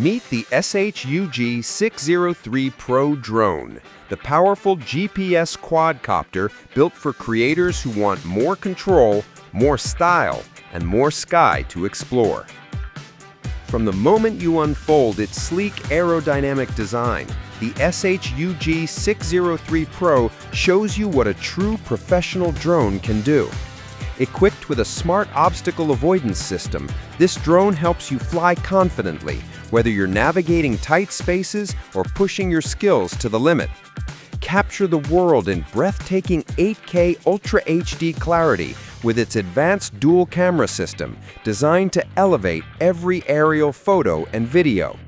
Meet the SHUG603 Pro Drone, the powerful GPS quadcopter built for creators who want more control, more style, and more sky to explore. From the moment you unfold its sleek aerodynamic design, the SHUG603 Pro shows you what a true professional drone can do. Equipped with a smart obstacle avoidance system, this drone helps you fly confidently, whether you're navigating tight spaces or pushing your skills to the limit. Capture the world in breathtaking 8K Ultra HD clarity with its advanced dual camera system designed to elevate every aerial photo and video.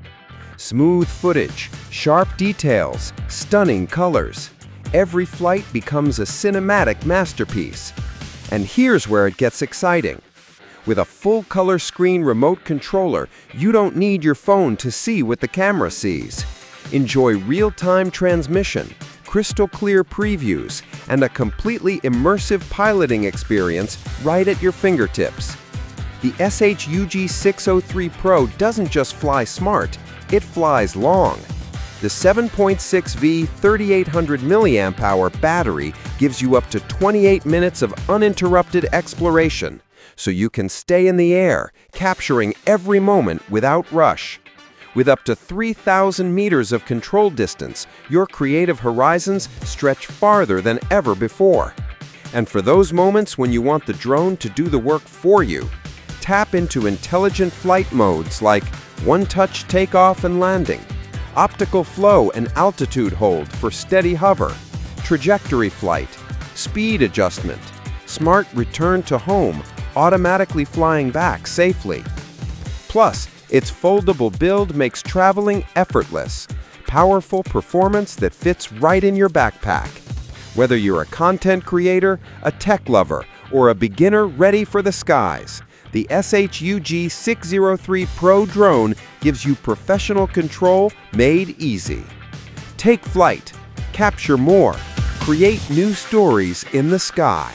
Smooth footage, sharp details, stunning colors. Every flight becomes a cinematic masterpiece. And here's where it gets exciting. With a full-color screen remote controller, you don't need your phone to see what the camera sees. Enjoy real-time transmission, crystal-clear previews, and a completely immersive piloting experience right at your fingertips. The SHUG603 Pro doesn't just fly smart, it flies long. The 7.6V 3800 mAh battery gives you up to 28 minutes of uninterrupted exploration, so you can stay in the air, capturing every moment without rush. With up to 3,000 meters of control distance, your creative horizons stretch farther than ever before. And for those moments when you want the drone to do the work for you, tap into intelligent flight modes like one-touch takeoff and landing, optical flow and altitude hold for steady hover, trajectory flight, speed adjustment, smart return to home, automatically flying back safely. Plus, its foldable build makes traveling effortless, powerful performance that fits right in your backpack. Whether you're a content creator, a tech lover, or a beginner ready for the skies, the SHUG603 Pro Drone gives you professional control made easy. Take flight, capture more, create new stories in the sky.